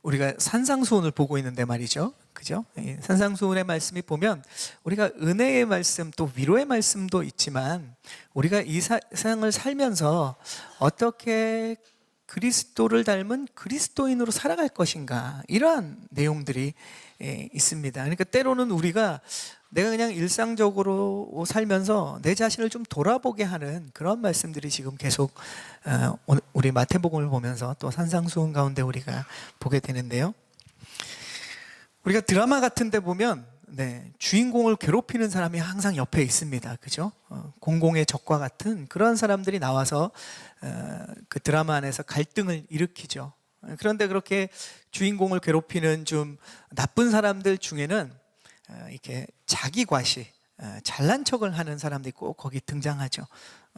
우리가 산상수훈을 보고 있는데 말이죠. 그죠? 이 산상수훈의 말씀이 보면 우리가 은혜의 말씀 또 위로의 말씀도 있지만 우리가 이 세상을 살면서 어떻게 그리스도를 닮은 그리스도인으로 살아갈 것인가, 이러한 내용들이 있습니다. 그러니까 때로는 우리가 내가 그냥 일상적으로 살면서 내 자신을 좀 돌아보게 하는 그런 말씀들이 지금 계속 우리 마태복음을 보면서 또 산상수훈 가운데 우리가 보게 되는데요. 우리가 드라마 같은 데 보면 주인공을 괴롭히는 사람이 항상 옆에 있습니다. 그죠? 공공의 적과 같은 그런 사람들이 나와서 그 드라마 안에서 갈등을 일으키죠. 그런데 그렇게 주인공을 괴롭히는 좀 나쁜 사람들 중에는 이렇게 자기 과시, 잘난 척을 하는 사람들이 꼭 거기 등장하죠.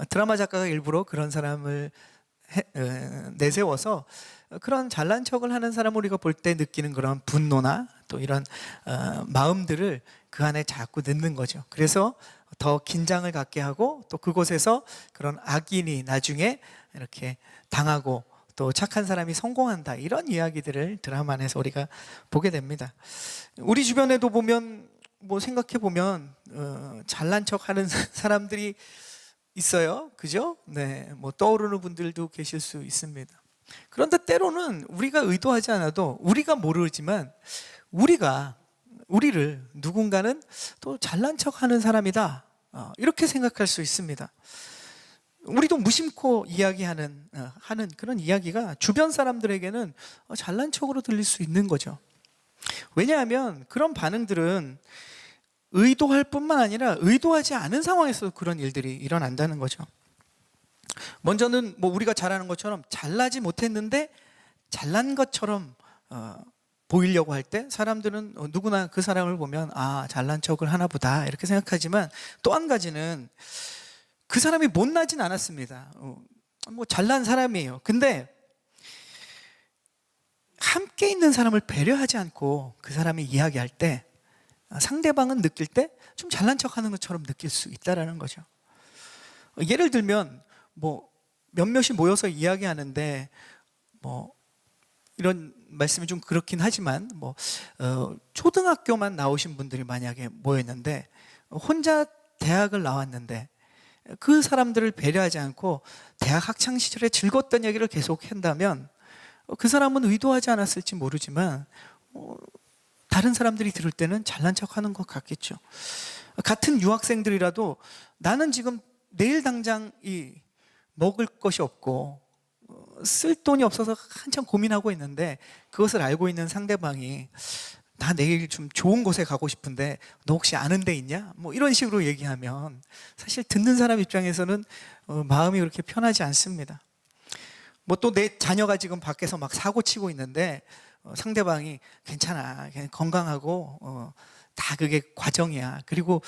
드라마 작가가 일부러 그런 사람을 내세워서 그런 잘난 척을 하는 사람을 우리가 볼 때 느끼는 그런 분노나 또 이런 마음들을 그 안에 자꾸 넣는 거죠. 그래서 더 긴장을 갖게 하고 또 그곳에서 그런 악인이 나중에 이렇게 당하고 또 착한 사람이 성공한다, 이런 이야기들을 드라마 안에서 우리가 보게 됩니다. 우리 주변에도 보면 생각해 보면 잘난 척하는 사람들이 있어요. 그죠? 떠오르는 분들도 계실 수 있습니다. 그런데 때로는 우리가 의도하지 않아도 우리가 모르지만 우리를 누군가는 또 잘난 척하는 사람이다, 이렇게 생각할 수 있습니다. 우리도 무심코 이야기하는 하는 그런 이야기가 주변 사람들에게는 잘난 척으로 들릴 수 있는 거죠. 왜냐하면 그런 반응들은 의도할 뿐만 아니라 의도하지 않은 상황에서 그런 일들이 일어난다는 거죠. 먼저는 우리가 잘하는 것처럼 잘나지 못했는데 잘난 것처럼 보이려고 할 때 사람들은 누구나 그 사람을 보면 잘난 척을 하나 보다, 이렇게 생각하지만 또 한 가지는 그 사람이 못나진 않았습니다. 잘난 사람이에요. 근데 함께 있는 사람을 배려하지 않고 그 사람이 이야기할 때 상대방은 느낄 때 좀 잘난 척하는 것처럼 느낄 수 있다는 거죠. 예를 들면 몇몇이 모여서 이야기하는데 이런 말씀이 좀 그렇긴 하지만 초등학교만 나오신 분들이 만약에 모였는데 혼자 대학을 나왔는데 그 사람들을 배려하지 않고 대학 학창 시절에 즐거웠던 얘기를 계속 한다면 그 사람은 의도하지 않았을지 모르지만 다른 사람들이 들을 때는 잘난 척하는 것 같겠죠. 같은 유학생들이라도 나는 지금 내일 당장 먹을 것이 없고 쓸 돈이 없어서 한참 고민하고 있는데 그것을 알고 있는 상대방이 나 내일 좀 좋은 곳에 가고 싶은데 너 혹시 아는 데 있냐? 이런 식으로 얘기하면 사실 듣는 사람 입장에서는 마음이 그렇게 편하지 않습니다. 또 내 자녀가 지금 밖에서 막 사고 치고 있는데 상대방이 괜찮아, 그냥 건강하고 다 그게 과정이야, 그리고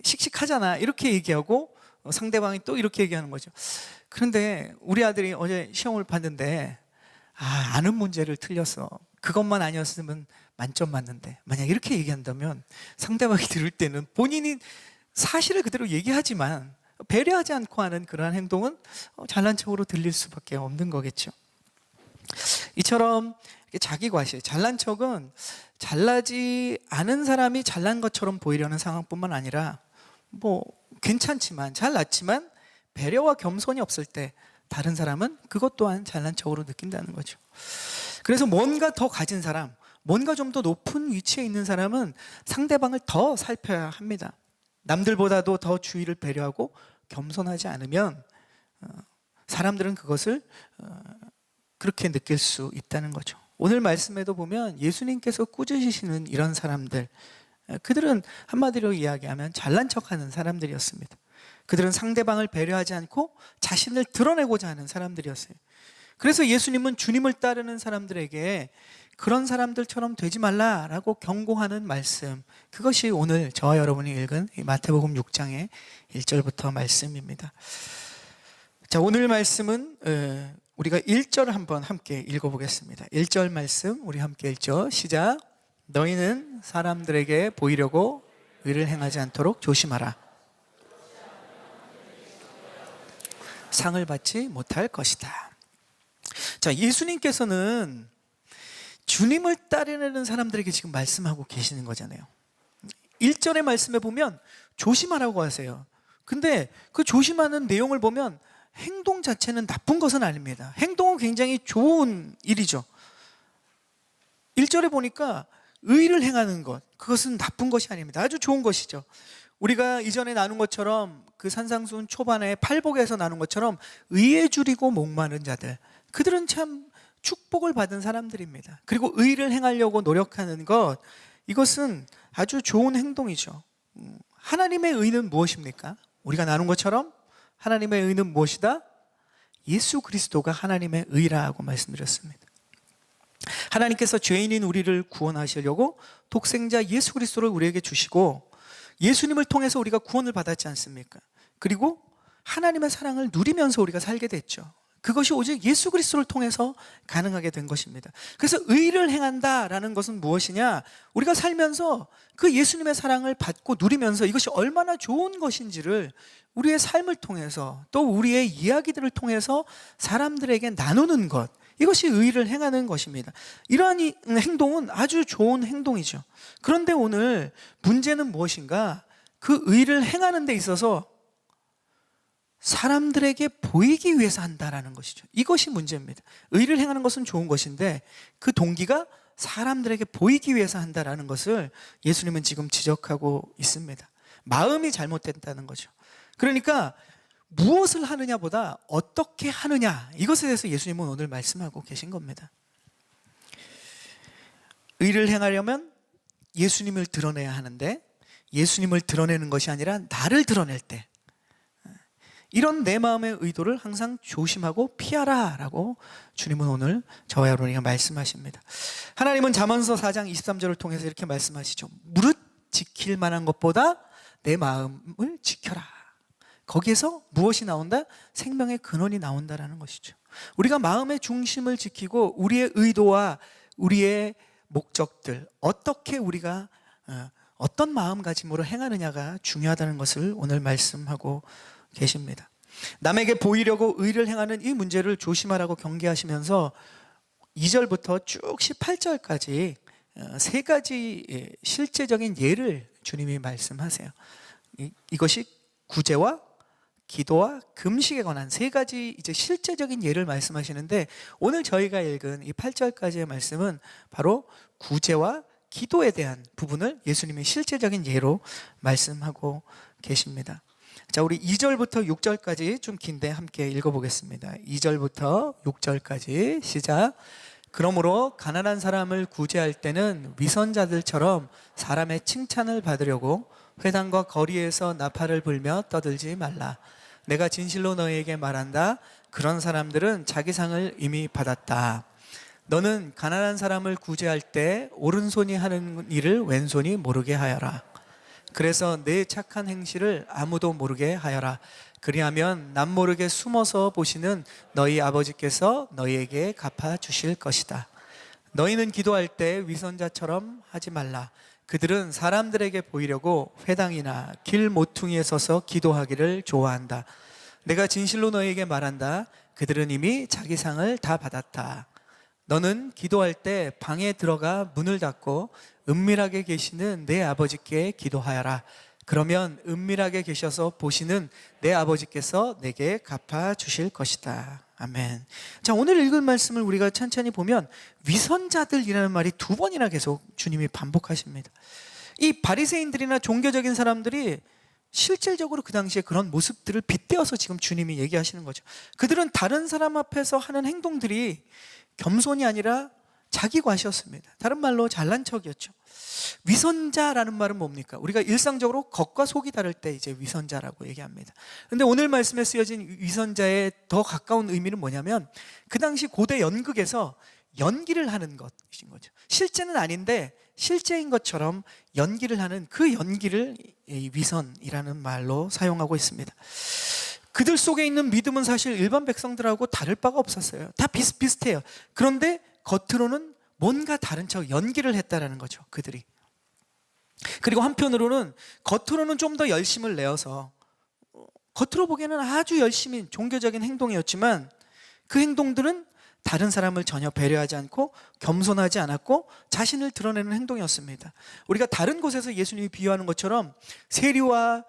씩씩하잖아, 이렇게 얘기하고 상대방이 또 이렇게 얘기하는 거죠. 그런데 우리 아들이 어제 시험을 봤는데 아는 문제를 틀렸어, 그것만 아니었으면 만점 맞는데, 만약 이렇게 얘기한다면 상대방이 들을 때는 본인이 사실을 그대로 얘기하지만 배려하지 않고 하는 그러한 행동은 잘난 척으로 들릴 수밖에 없는 거겠죠. 이처럼 자기 과시, 잘난 척은 잘나지 않은 사람이 잘난 것처럼 보이려는 상황뿐만 아니라 괜찮지만 잘났지만 배려와 겸손이 없을 때 다른 사람은 그것 또한 잘난 척으로 느낀다는 거죠. 그래서 뭔가 더 가진 사람, 뭔가 좀 더 높은 위치에 있는 사람은 상대방을 더 살펴야 합니다. 남들보다도 더 주위를 배려하고 겸손하지 않으면 사람들은 그것을 그렇게 느낄 수 있다는 거죠. 오늘 말씀에도 보면 예수님께서 꾸짖으시는 이런 사람들, 그들은 한마디로 이야기하면 잘난 척하는 사람들이었습니다. 그들은 상대방을 배려하지 않고 자신을 드러내고자 하는 사람들이었어요. 그래서 예수님은 주님을 따르는 사람들에게 그런 사람들처럼 되지 말라라고 경고하는 말씀, 그것이 오늘 저와 여러분이 읽은 마태복음 6장의 1절부터 말씀입니다. 자, 오늘 말씀은 우리가 1절 한번 함께 읽어보겠습니다. 1절 말씀 우리 함께 읽죠. 시작. 너희는 사람들에게 보이려고 의를 행하지 않도록 조심하라. 상을 받지 못할 것이다. 자, 예수님께서는 주님을 따르는 사람들에게 지금 말씀하고 계시는 거잖아요. 1절의 말씀에 보면 조심하라고 하세요. 근데 그 조심하는 내용을 보면 행동 자체는 나쁜 것은 아닙니다. 행동은 굉장히 좋은 일이죠. 1절에 보니까 의를 행하는 것, 그것은 나쁜 것이 아닙니다. 아주 좋은 것이죠. 우리가 이전에 나눈 것처럼 그 산상수훈 초반에 팔복에서 나눈 것처럼 의에 줄이고 목마른 자들, 그들은 참 축복을 받은 사람들입니다. 그리고 의를 행하려고 노력하는 것, 이것은 아주 좋은 행동이죠. 하나님의 의는 무엇입니까? 우리가 나눈 것처럼 하나님의 의는 무엇이다? 예수 그리스도가 하나님의 의라고 말씀드렸습니다. 하나님께서 죄인인 우리를 구원하시려고 독생자 예수 그리스도를 우리에게 주시고 예수님을 통해서 우리가 구원을 받았지 않습니까? 그리고 하나님의 사랑을 누리면서 우리가 살게 됐죠. 그것이 오직 예수 그리스도를 통해서 가능하게 된 것입니다. 그래서 의를 행한다라는 것은 무엇이냐? 우리가 살면서 그 예수님의 사랑을 받고 누리면서 이것이 얼마나 좋은 것인지를 우리의 삶을 통해서 또 우리의 이야기들을 통해서 사람들에게 나누는 것, 이것이 의를 행하는 것입니다. 이러한 행동은 아주 좋은 행동이죠. 그런데 오늘 문제는 무엇인가? 그 의를 행하는 데 있어서 사람들에게 보이기 위해서 한다라는 것이죠. 이것이 문제입니다. 의를 행하는 것은 좋은 것인데 그 동기가 사람들에게 보이기 위해서 한다라는 것을 예수님은 지금 지적하고 있습니다. 마음이 잘못됐다는 거죠. 그러니까 무엇을 하느냐보다 어떻게 하느냐, 이것에 대해서 예수님은 오늘 말씀하고 계신 겁니다. 의를 행하려면 예수님을 드러내야 하는데 예수님을 드러내는 것이 아니라 나를 드러낼 때, 이런 내 마음의 의도를 항상 조심하고 피하라 라고 주님은 오늘 저와 여러분에게 말씀하십니다. 하나님은 잠언서 4장 23절을 통해서 이렇게 말씀하시죠. 무릇 지킬 만한 것보다 내 마음을 지켜라. 거기에서 무엇이 나온다? 생명의 근원이 나온다라는 것이죠. 우리가 마음의 중심을 지키고 우리의 의도와 우리의 목적들, 어떻게 우리가 어떤 마음가짐으로 행하느냐가 중요하다는 것을 오늘 말씀하고 계십니다. 남에게 보이려고 의를 행하는 이 문제를 조심하라고 경계하시면서 2절부터 쭉 18절까지 세 가지 실제적인 예를 주님이 말씀하세요. 이것이 구제와 기도와 금식에 관한 세 가지 이제 실제적인 예를 말씀하시는데, 오늘 저희가 읽은 이 8절까지의 말씀은 바로 구제와 기도에 대한 부분을 예수님이 실제적인 예로 말씀하고 계십니다. 자, 우리 2절부터 6절까지 좀 긴데 함께 읽어보겠습니다. 2절부터 6절까지 시작. 그러므로 가난한 사람을 구제할 때는 위선자들처럼 사람의 칭찬을 받으려고 회당과 거리에서 나팔을 불며 떠들지 말라. 내가 진실로 너희에게 말한다. 그런 사람들은 자기 상을 이미 받았다. 너는 가난한 사람을 구제할 때 오른손이 하는 일을 왼손이 모르게 하여라. 그래서 내 착한 행실을 아무도 모르게 하여라. 그리하면 남 모르게 숨어서 보시는 너희 아버지께서 너희에게 갚아주실 것이다. 너희는 기도할 때 위선자처럼 하지 말라. 그들은 사람들에게 보이려고 회당이나 길 모퉁이에 서서 기도하기를 좋아한다. 내가 진실로 너희에게 말한다. 그들은 이미 자기 상을 다 받았다. 너는 기도할 때 방에 들어가 문을 닫고 은밀하게 계시는 내 아버지께 기도하여라. 그러면 은밀하게 계셔서 보시는 내 아버지께서 내게 갚아주실 것이다. 아멘. 자, 오늘 읽을 말씀을 우리가 천천히 보면 위선자들이라는 말이 두 번이나 계속 주님이 반복하십니다. 이 바리새인들이나 종교적인 사람들이 실질적으로 그 당시에 그런 모습들을 빗대어서 지금 주님이 얘기하시는 거죠. 그들은 다른 사람 앞에서 하는 행동들이 겸손이 아니라 자기 과시였습니다. 다른 말로 잘난 척이었죠. 위선자라는 말은 뭡니까? 우리가 일상적으로 겉과 속이 다를 때 이제 위선자라고 얘기합니다. 근데 오늘 말씀에 쓰여진 위선자의 더 가까운 의미는 뭐냐면 그 당시 고대 연극에서 연기를 하는 것이신 거죠. 실제는 아닌데 실제인 것처럼 연기를 하는 그 연기를 위선이라는 말로 사용하고 있습니다. 그들 속에 있는 믿음은 사실 일반 백성들하고 다를 바가 없었어요. 다 비슷비슷해요. 그런데 겉으로는 뭔가 다른 척 연기를 했다라는 거죠, 그들이. 그리고 한편으로는 겉으로는 좀 더 열심을 내어서 겉으로 보기에는 아주 열심히 종교적인 행동이었지만 그 행동들은 다른 사람을 전혀 배려하지 않고 겸손하지 않았고 자신을 드러내는 행동이었습니다. 우리가 다른 곳에서 예수님이 비유하는 것처럼 세리와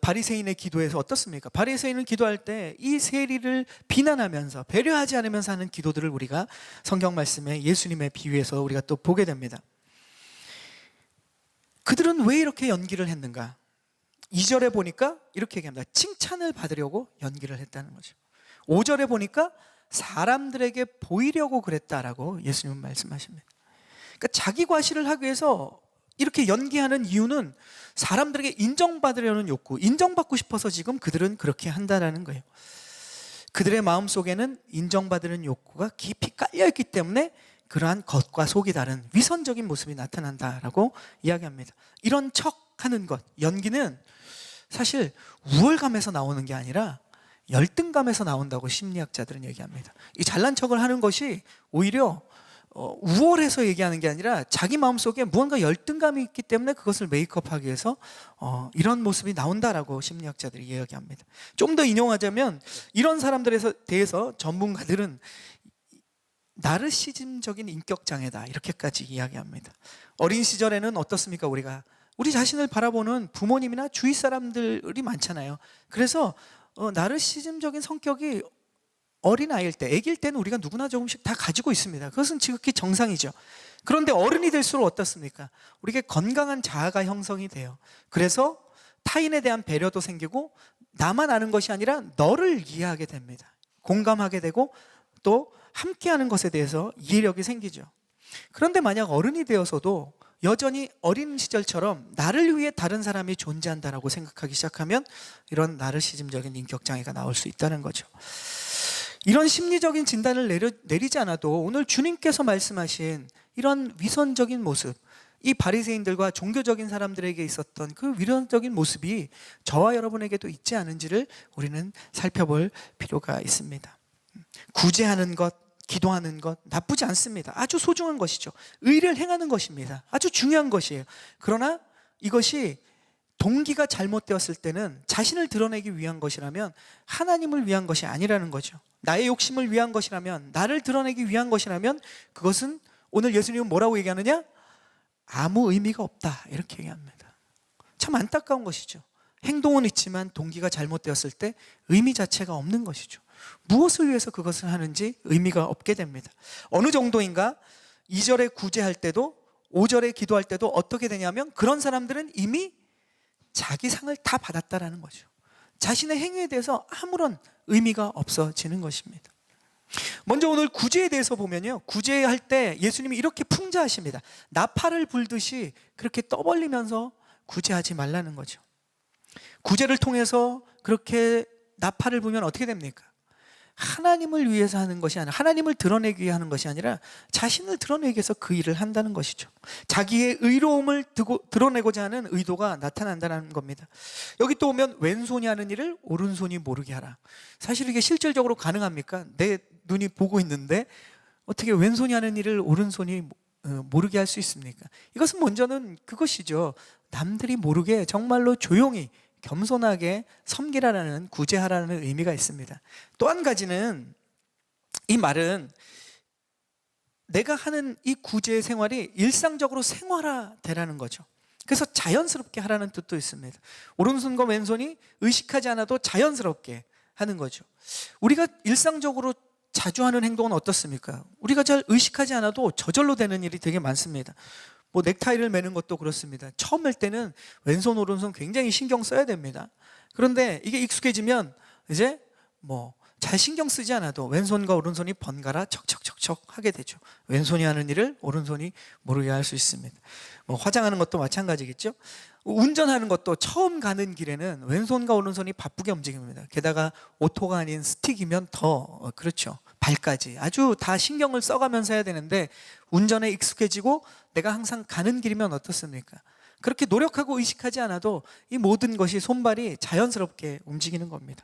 바리새인의 기도에서 어떻습니까? 바리새인은 기도할 때 이 세리를 비난하면서 배려하지 않으면서 하는 기도들을 우리가 성경 말씀에 예수님의 비유에서 우리가 또 보게 됩니다. 그들은 왜 이렇게 연기를 했는가? 2절에 보니까 이렇게 얘기합니다. 칭찬을 받으려고 연기를 했다는 거죠. 5절에 보니까 사람들에게 보이려고 그랬다라고 예수님은 말씀하십니다. 그러니까 자기 과시를 하기 위해서 이렇게 연기하는 이유는 사람들에게 인정받으려는 욕구, 인정받고 싶어서 지금 그들은 그렇게 한다라는 거예요. 그들의 마음속에는 인정받으려는 욕구가 깊이 깔려있기 때문에 그러한 겉과 속이 다른 위선적인 모습이 나타난다라고 이야기합니다. 이런 척하는 것, 연기는 사실 우월감에서 나오는 게 아니라 열등감에서 나온다고 심리학자들은 얘기합니다. 이 잘난 척을 하는 것이 오히려 우월해서 얘기하는 게 아니라 자기 마음속에 무언가 열등감이 있기 때문에 그것을 메이크업하기 위해서 이런 모습이 나온다라고 심리학자들이 이야기합니다. 좀 더 인용하자면 이런 사람들에 대해서 전문가들은 나르시즘적인 인격장애다 이렇게까지 이야기합니다. 어린 시절에는 어떻습니까? 우리 자신을 바라보는 부모님이나 주위 사람들이 많잖아요. 그래서 나르시즘적인 성격이 어린아이일 때, 아기일 때는 우리가 누구나 조금씩 다 가지고 있습니다. 그것은 지극히 정상이죠. 그런데 어른이 될수록 어떻습니까? 우리에게 건강한 자아가 형성이 돼요. 그래서 타인에 대한 배려도 생기고 나만 아는 것이 아니라 너를 이해하게 됩니다. 공감하게 되고 또 함께하는 것에 대해서 이해력이 생기죠. 그런데 만약 어른이 되어서도 여전히 어린 시절처럼 나를 위해 다른 사람이 존재한다라고 생각하기 시작하면 이런 나르시즘적인 인격장애가 나올 수 있다는 거죠. 이런 심리적인 진단을 내리지 않아도 오늘 주님께서 말씀하신 이런 위선적인 모습, 이 바리새인들과 종교적인 사람들에게 있었던 그 위선적인 모습이 저와 여러분에게도 있지 않은지를 우리는 살펴볼 필요가 있습니다. 구제하는 것, 기도하는 것 나쁘지 않습니다. 아주 소중한 것이죠. 의를 행하는 것입니다. 아주 중요한 것이에요. 그러나 이것이 동기가 잘못되었을 때는 자신을 드러내기 위한 것이라면 하나님을 위한 것이 아니라는 거죠. 나의 욕심을 위한 것이라면, 나를 드러내기 위한 것이라면 그것은 오늘 예수님은 뭐라고 얘기하느냐? 아무 의미가 없다 이렇게 얘기합니다. 참 안타까운 것이죠. 행동은 있지만 동기가 잘못되었을 때 의미 자체가 없는 것이죠. 무엇을 위해서 그것을 하는지 의미가 없게 됩니다. 어느 정도인가 2절에 구제할 때도 5절에 기도할 때도 어떻게 되냐면 그런 사람들은 이미 자기 상을 다 받았다라는 거죠. 자신의 행위에 대해서 아무런 의미가 없어지는 것입니다. 먼저 오늘 구제에 대해서 보면요, 구제할 때 예수님이 이렇게 풍자하십니다. 나팔을 불듯이 그렇게 떠벌리면서 구제하지 말라는 거죠. 구제를 통해서 그렇게 나팔을 불면 어떻게 됩니까? 하나님을 위해서 하는 것이 아니라, 하나님을 드러내기 위해 하는 것이 아니라 자신을 드러내기 위해서 그 일을 한다는 것이죠. 자기의 의로움을 드러내고자 하는 의도가 나타난다는 겁니다. 여기 또 오면 왼손이 하는 일을 오른손이 모르게 하라. 사실 이게 실질적으로 가능합니까? 내 눈이 보고 있는데 어떻게 왼손이 하는 일을 오른손이 모르게 할 수 있습니까? 이것은 먼저는 그것이죠. 남들이 모르게 정말로 조용히 겸손하게 섬기라는, 구제하라는 의미가 있습니다. 또 한 가지는, 이 말은 내가 하는 이 구제 생활이 일상적으로 생활화되라는 거죠. 그래서 자연스럽게 하라는 뜻도 있습니다. 오른손과 왼손이 의식하지 않아도 자연스럽게 하는 거죠. 우리가 일상적으로 자주 하는 행동은 어떻습니까? 우리가 잘 의식하지 않아도 저절로 되는 일이 되게 많습니다. 뭐 넥타이를 매는 것도 그렇습니다. 처음 맬 때는 왼손 오른손 굉장히 신경 써야 됩니다. 그런데 이게 익숙해지면 이제 뭐 잘 신경 쓰지 않아도 왼손과 오른손이 번갈아 척척척척 하게 되죠. 왼손이 하는 일을 오른손이 모르게 할 수 있습니다. 뭐 화장하는 것도 마찬가지겠죠. 운전하는 것도 처음 가는 길에는 왼손과 오른손이 바쁘게 움직입니다. 게다가 오토가 아닌 스틱이면 더 그렇죠. 발까지 아주 다 신경을 써가면서 해야 되는데 운전에 익숙해지고 내가 항상 가는 길이면 어떻습니까? 그렇게 노력하고 의식하지 않아도 이 모든 것이 손발이 자연스럽게 움직이는 겁니다.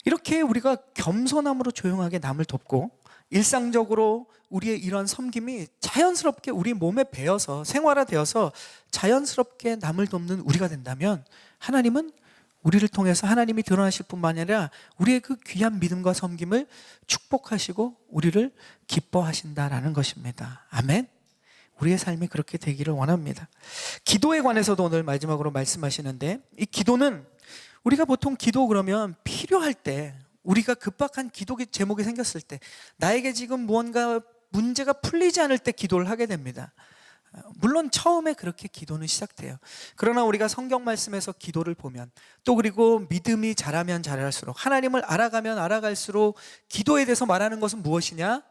이렇게 우리가 겸손함으로 조용하게 남을 돕고 일상적으로 우리의 이런 섬김이 자연스럽게 우리 몸에 배어서 생활화되어서 자연스럽게 남을 돕는 우리가 된다면 하나님은 우리를 통해서 하나님이 드러나실 뿐만 아니라 우리의 그 귀한 믿음과 섬김을 축복하시고 우리를 기뻐하신다라는 것입니다. 아멘. 우리의 삶이 그렇게 되기를 원합니다. 기도에 관해서도 오늘 마지막으로 말씀하시는데, 이 기도는 우리가 보통 기도 그러면 필요할 때, 우리가 급박한 기도 제목이 생겼을 때, 나에게 지금 무언가 문제가 풀리지 않을 때 기도를 하게 됩니다. 물론 처음에 그렇게 기도는 시작돼요. 그러나 우리가 성경 말씀에서 기도를 보면, 또 그리고 믿음이 자라면 자랄수록, 하나님을 알아가면 알아갈수록 기도에 대해서 말하는 것은 무엇이냐?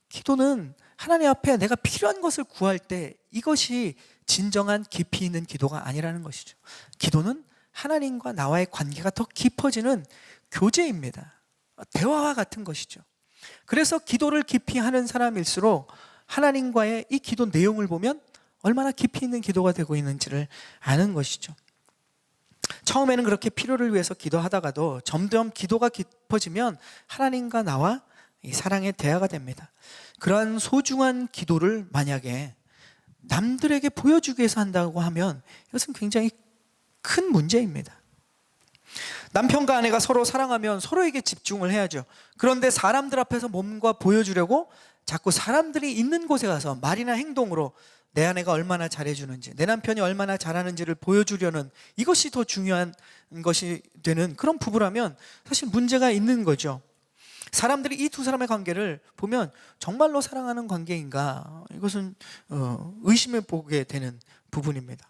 기도는 하나님 앞에 내가 필요한 것을 구할 때 이것이 진정한 깊이 있는 기도가 아니라는 것이죠. 기도는 하나님과 나와의 관계가 더 깊어지는 교제입니다. 대화와 같은 것이죠. 그래서 기도를 깊이 하는 사람일수록 하나님과의 이 기도 내용을 보면 얼마나 깊이 있는 기도가 되고 있는지를 아는 것이죠. 처음에는 그렇게 필요를 위해서 기도하다가도 점점 기도가 깊어지면 하나님과 나와 이 사랑의 대화가 됩니다. 그러한 소중한 기도를 만약에 남들에게 보여주기 위해서 한다고 하면 이것은 굉장히 큰 문제입니다. 남편과 아내가 서로 사랑하면 서로에게 집중을 해야죠. 그런데 사람들 앞에서 뭔가 보여주려고 자꾸 사람들이 있는 곳에 가서 말이나 행동으로 내 아내가 얼마나 잘해주는지, 내 남편이 얼마나 잘하는지를 보여주려는, 이것이 더 중요한 것이 되는 그런 부부라면 사실 문제가 있는 거죠. 사람들이 이 두 사람의 관계를 보면 정말로 사랑하는 관계인가, 이것은 의심해 보게 되는 부분입니다.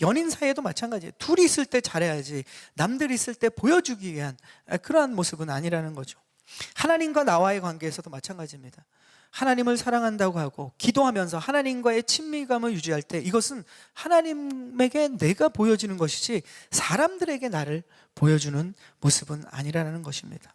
연인 사이에도 마찬가지예요. 둘이 있을 때 잘해야지 남들이 있을 때 보여주기 위한 그러한 모습은 아니라는 거죠. 하나님과 나와의 관계에서도 마찬가지입니다. 하나님을 사랑한다고 하고 기도하면서 하나님과의 친밀감을 유지할 때 이것은 하나님에게 내가 보여지는 것이지 사람들에게 나를 보여주는 모습은 아니라는 것입니다.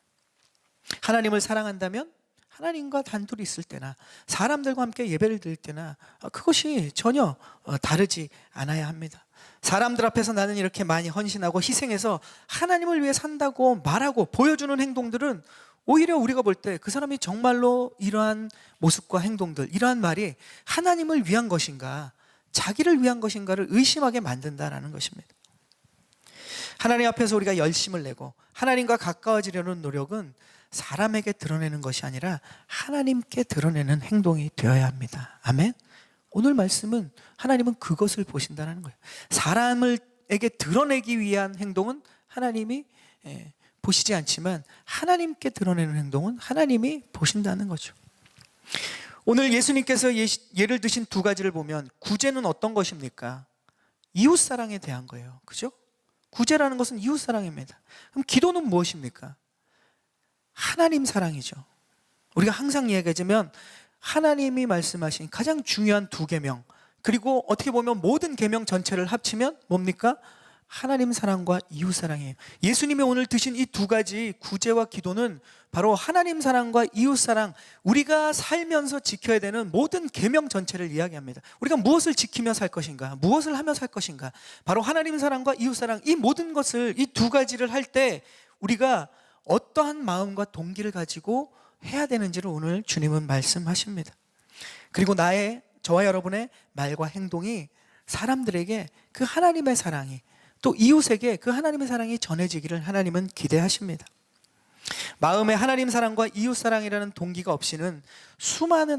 하나님을 사랑한다면 하나님과 단둘이 있을 때나 사람들과 함께 예배를 드릴 때나 그것이 전혀 다르지 않아야 합니다. 사람들 앞에서 나는 이렇게 많이 헌신하고 희생해서 하나님을 위해 산다고 말하고 보여주는 행동들은 오히려 우리가 볼 때 그 사람이 정말로 이러한 모습과 행동들, 이러한 말이 하나님을 위한 것인가, 자기를 위한 것인가를 의심하게 만든다는 것입니다. 하나님 앞에서 우리가 열심을 내고 하나님과 가까워지려는 노력은 사람에게 드러내는 것이 아니라 하나님께 드러내는 행동이 되어야 합니다. 아멘. 오늘 말씀은 하나님은 그것을 보신다는 거예요. 사람에게 드러내기 위한 행동은 하나님이 보시지 않지만 하나님께 드러내는 행동은 하나님이 보신다는 거죠. 오늘 예수님께서 예를 드신 두 가지를 보면 구제는 어떤 것입니까? 이웃사랑에 대한 거예요. 그죠? 구제라는 것은 이웃사랑입니다. 그럼 기도는 무엇입니까? 하나님 사랑이죠. 우리가 항상 이야기하자면 하나님이 말씀하신 가장 중요한 두 계명, 그리고 어떻게 보면 모든 계명 전체를 합치면 뭡니까? 하나님 사랑과 이웃 사랑이에요. 예수님이 오늘 드신 이 두 가지 구제와 기도는 바로 하나님 사랑과 이웃 사랑, 우리가 살면서 지켜야 되는 모든 계명 전체를 이야기합니다. 우리가 무엇을 지키며 살 것인가, 무엇을 하며 살 것인가, 바로 하나님 사랑과 이웃 사랑, 이 모든 것을, 이 두 가지를 할 때 우리가 어떠한 마음과 동기를 가지고 해야 되는지를 오늘 주님은 말씀하십니다. 그리고 저와 여러분의 말과 행동이 사람들에게 그 하나님의 사랑이, 또 이웃에게 그 하나님의 사랑이 전해지기를 하나님은 기대하십니다. 마음에 하나님 사랑과 이웃 사랑이라는 동기가 없이는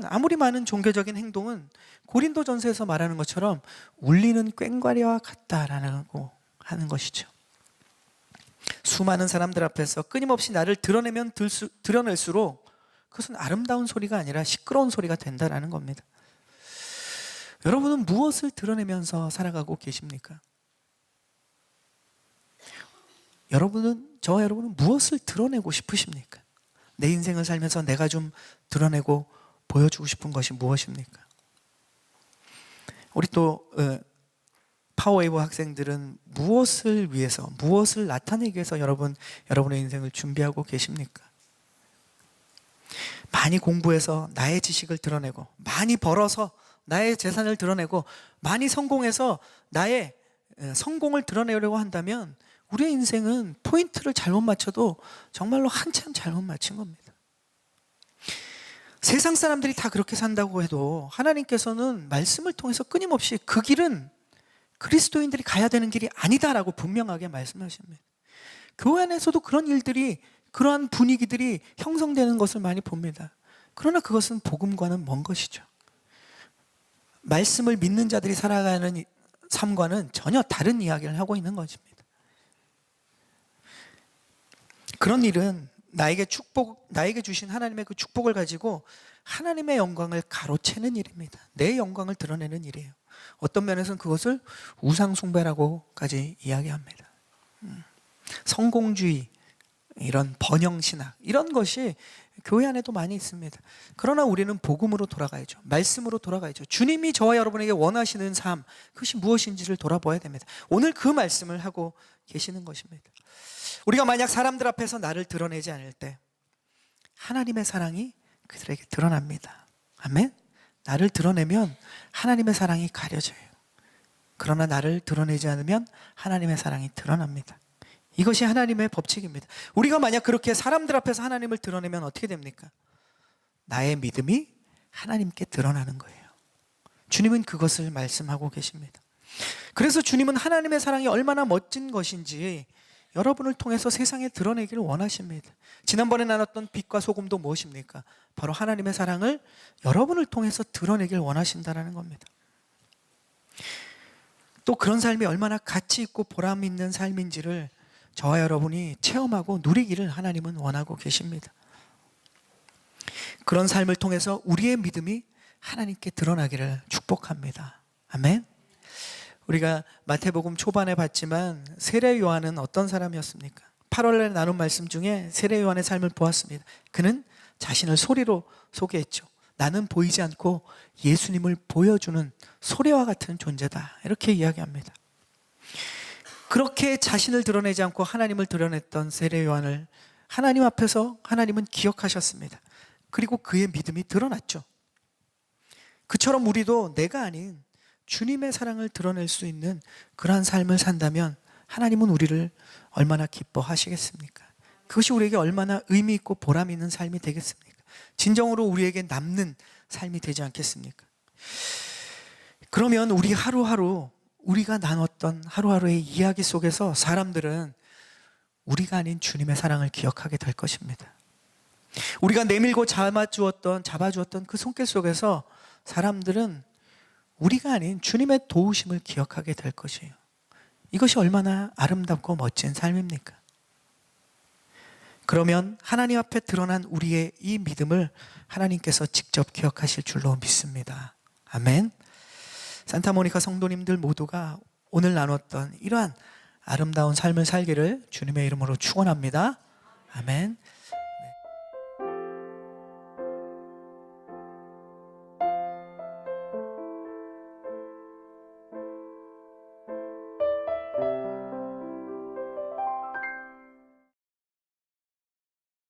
아무리 많은 종교적인 행동은 고린도전서에서 말하는 것처럼 울리는 꽹과리와 같다라고 하는 것이죠. 수많은 사람들 앞에서 끊임없이 나를 드러낼수록 그것은 아름다운 소리가 아니라 시끄러운 소리가 된다라는 겁니다. 여러분은 무엇을 드러내면서 살아가고 계십니까? 저와 여러분은 무엇을 드러내고 싶으십니까? 내 인생을 살면서 내가 좀 드러내고 보여주고 싶은 것이 무엇입니까? 우리 또 파워웨이브 학생들은 무엇을 위해서, 무엇을 나타내기 위해서 여러분의 인생을 준비하고 계십니까? 많이 공부해서 나의 지식을 드러내고, 많이 벌어서 나의 재산을 드러내고, 많이 성공해서 나의 성공을 드러내려고 한다면 우리의 인생은 포인트를 잘못 맞춰도 정말로 한참 잘못 맞춘 겁니다. 세상 사람들이 다 그렇게 산다고 해도 하나님께서는 말씀을 통해서 끊임없이 그 길은 그리스도인들이 가야 되는 길이 아니다라고 분명하게 말씀하십니다. 교회 안에서도 그런 일들이, 그러한 분위기들이 형성되는 것을 많이 봅니다. 그러나 그것은 복음과는 먼 것이죠. 말씀을 믿는 자들이 살아가는 삶과는 전혀 다른 이야기를 하고 있는 것입니다. 그런 일은 나에게 주신 하나님의 그 축복을 가지고 하나님의 영광을 가로채는 일입니다. 내 영광을 드러내는 일이에요. 어떤 면에서는 그것을 우상숭배라고까지 이야기합니다. 성공주의, 이런 번영신학, 이런 것이 교회 안에도 많이 있습니다. 그러나 우리는 복음으로 돌아가야죠. 말씀으로 돌아가야죠. 주님이 저와 여러분에게 원하시는 삶, 그것이 무엇인지를 돌아봐야 됩니다. 오늘 그 말씀을 하고 계시는 것입니다. 우리가 만약 사람들 앞에서 나를 드러내지 않을 때 하나님의 사랑이 그들에게 드러납니다. 아멘? 나를 드러내면 하나님의 사랑이 가려져요. 그러나 나를 드러내지 않으면 하나님의 사랑이 드러납니다. 이것이 하나님의 법칙입니다. 우리가 만약 그렇게 사람들 앞에서 하나님을 드러내면 어떻게 됩니까? 나의 믿음이 하나님께 드러나는 거예요. 주님은 그것을 말씀하고 계십니다. 그래서 주님은 하나님의 사랑이 얼마나 멋진 것인지 여러분을 통해서 세상에 드러내기를 원하십니다. 지난번에 나눴던 빛과 소금도 무엇입니까? 바로 하나님의 사랑을 여러분을 통해서 드러내기를 원하신다는 겁니다. 또 그런 삶이 얼마나 가치 있고 보람 있는 삶인지를 저와 여러분이 체험하고 누리기를 하나님은 원하고 계십니다. 그런 삶을 통해서 우리의 믿음이 하나님께 드러나기를 축복합니다. 아멘. 우리가 마태복음 초반에 봤지만 세례 요한은 어떤 사람이었습니까? 8월에 나눈 말씀 중에 세례 요한의 삶을 보았습니다. 그는 자신을 소리로 소개했죠. 나는 보이지 않고 예수님을 보여주는 소리와 같은 존재다, 이렇게 이야기합니다. 그렇게 자신을 드러내지 않고 하나님을 드러냈던 세례 요한을 하나님 앞에서 하나님은 기억하셨습니다. 그리고 그의 믿음이 드러났죠. 그처럼 우리도 내가 아닌 주님의 사랑을 드러낼 수 있는 그러한 삶을 산다면 하나님은 우리를 얼마나 기뻐하시겠습니까? 그것이 우리에게 얼마나 의미 있고 보람 있는 삶이 되겠습니까? 진정으로 우리에게 남는 삶이 되지 않겠습니까? 그러면 우리 하루하루, 우리가 나눴던 하루하루의 이야기 속에서 사람들은 우리가 아닌 주님의 사랑을 기억하게 될 것입니다. 우리가 내밀고 잡아주었던 그 손길 속에서 사람들은 우리가 아닌 주님의 도우심을 기억하게 될 것이에요. 이것이 얼마나 아름답고 멋진 삶입니까? 그러면 하나님 앞에 드러난 우리의 이 믿음을 하나님께서 직접 기억하실 줄로 믿습니다. 아멘. 산타모니카 성도님들 모두가 오늘 나눴던 이러한 아름다운 삶을 살기를 주님의 이름으로 축원합니다. 아멘.